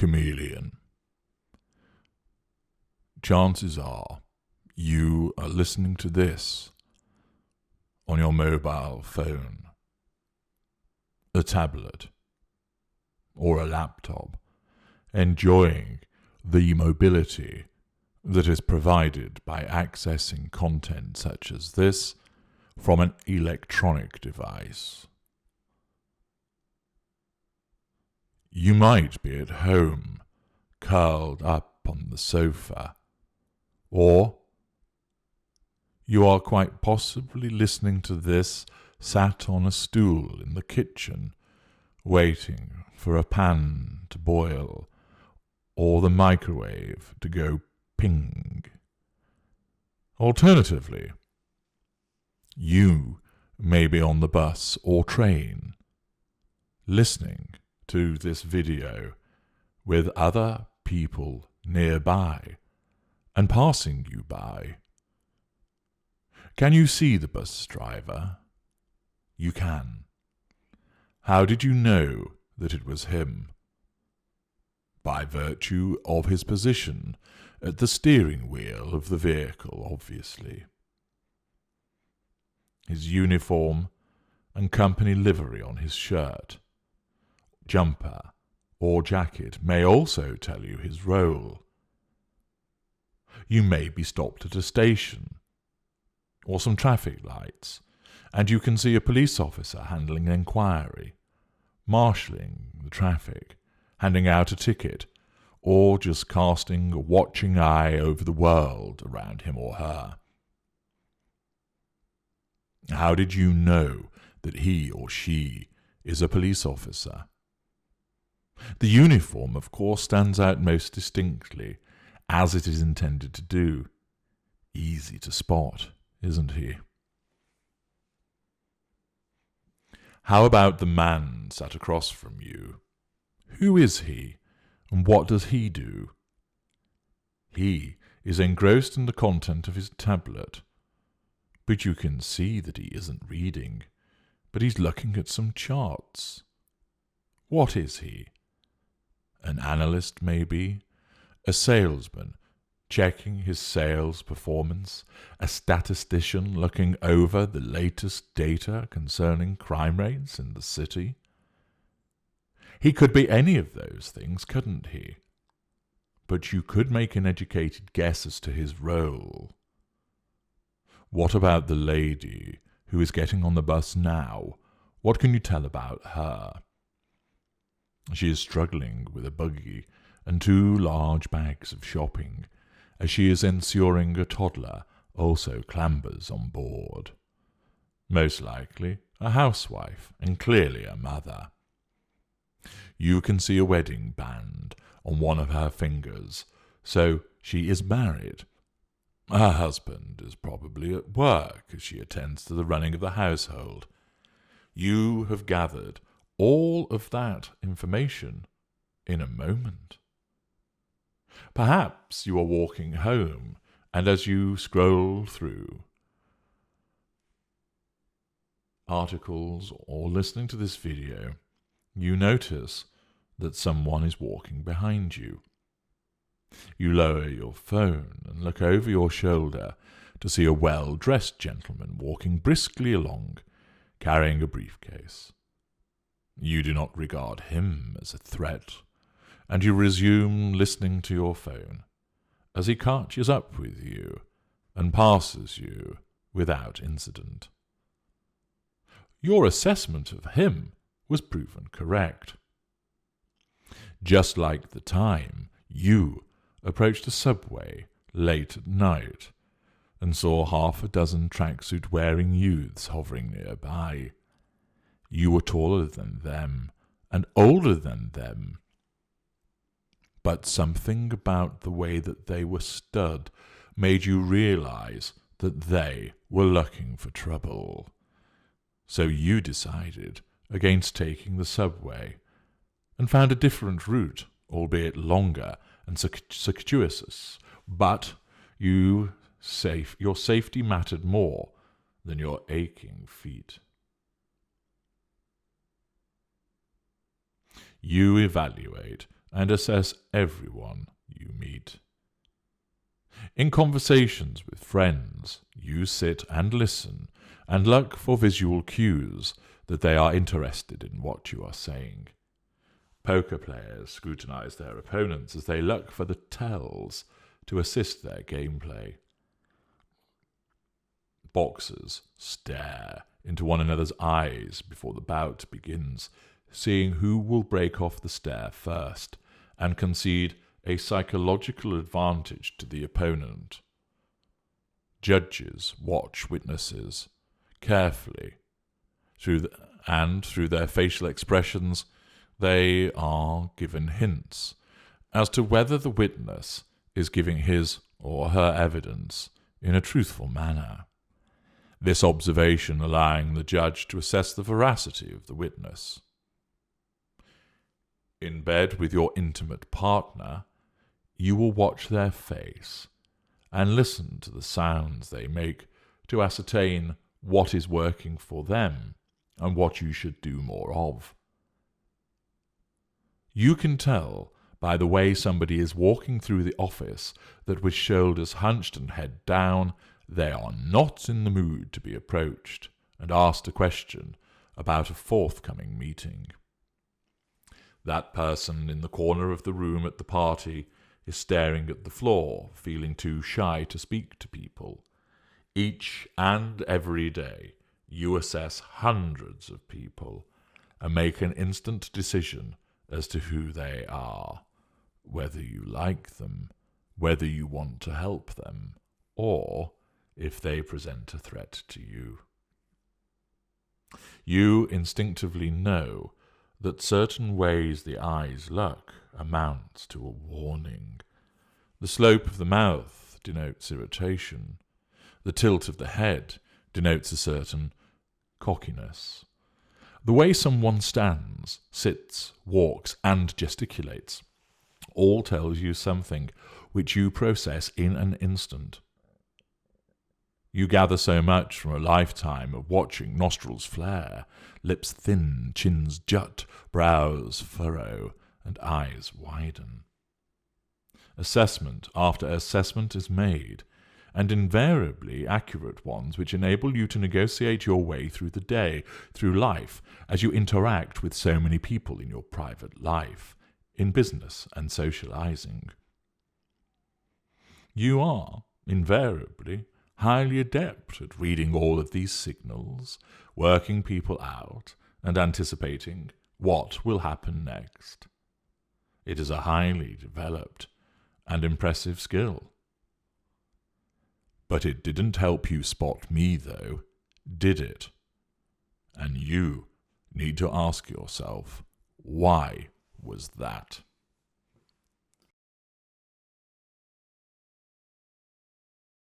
Chameleon. Chances are you are listening to this on your mobile phone, a tablet, or a laptop, enjoying the mobility that is provided by accessing content such as this from an electronic device. You might be at home, curled up on the sofa, or you are quite possibly listening to this sat on a stool in the kitchen, waiting for a pan to boil or the microwave to go ping. Alternatively, you may be on the bus or train, listening to this video with other people nearby and passing you by. Can you see the bus driver? You can. How did you know that it was him? By virtue of his position at the steering wheel of the vehicle, obviously. His uniform and company livery on his shirt, jumper, or jacket may also tell you his role. You may be stopped at a station or some traffic lights, and you can see a police officer handling an inquiry, marshalling the traffic, handing out a ticket, or just casting a watching eye over the world around him or her. How did you know that he or she is a police officer? The uniform, of course, stands out most distinctly, as it is intended to do. Easy to spot, isn't he? How about the man sat across from you? Who is he, and what does he do? He is engrossed in the content of his tablet, but you can see that he isn't reading, but he's looking at some charts. What is he? An analyst, maybe? A salesman, checking his sales performance? A statistician looking over the latest data concerning crime rates in the city? He could be any of those things, couldn't he? But you could make an educated guess as to his role. What about the lady who is getting on the bus now? What can you tell about her? She is struggling with a buggy and 2 large bags of shopping, as she is ensuring a toddler also clambers on board. Most likely a housewife, and clearly a mother. You can see a wedding band on one of her fingers, so she is married. Her husband is probably at work as she attends to the running of the household. You have gathered all of that information in a moment. Perhaps you are walking home, and as you scroll through articles or listening to this video, you notice that someone is walking behind you. You lower your phone and look over your shoulder to see a well-dressed gentleman walking briskly along, carrying a briefcase. You do not regard him as a threat, and you resume listening to your phone as he catches up with you and passes you without incident. Your assessment of him was proven correct. Just like the time you approached a subway late at night and saw 6 tracksuit-wearing youths hovering nearby. You were taller than them and older than them, but something about the way that they were stood made you realize that they were looking for trouble. So you decided against taking the subway and found a different route, albeit longer and circuitous, but your safety mattered more than your aching feet. You evaluate and assess everyone you meet. In conversations with friends, you sit and listen and look for visual cues that they are interested in what you are saying. Poker players scrutinize their opponents as they look for the tells to assist their gameplay. Boxers stare into one another's eyes before the bout begins, seeing who will break off the stare first and concede a psychological advantage to the opponent. Judges watch witnesses carefully, through their facial expressions, they are given hints as to whether the witness is giving his or her evidence in a truthful manner. This observation allowing the judge to assess the veracity of the witness. In bed with your intimate partner, you will watch their face and listen to the sounds they make to ascertain what is working for them and what you should do more of. You can tell by the way somebody is walking through the office that with shoulders hunched and head down, they are not in the mood to be approached and asked a question about a forthcoming meeting. That person in the corner of the room at the party is staring at the floor, feeling too shy to speak to people. Each and every day, you assess hundreds of people and make an instant decision as to who they are, whether you like them, whether you want to help them, or if they present a threat to you. You instinctively know that certain ways the eyes look amounts to a warning. The slope of the mouth denotes irritation. The tilt of the head denotes a certain cockiness. The way someone stands, sits, walks, and gesticulates all tells you something which you process in an instant. You gather so much from a lifetime of watching nostrils flare, lips thin, chins jut, brows furrow, and eyes widen. Assessment after assessment is made, and invariably accurate ones which enable you to negotiate your way through the day, through life, as you interact with so many people in your private life, in business and socializing. You are, invariably, highly adept at reading all of these signals, working people out, and anticipating what will happen next. It is a highly developed and impressive skill. But it didn't help you spot me, though, did it? And you need to ask yourself, why was that?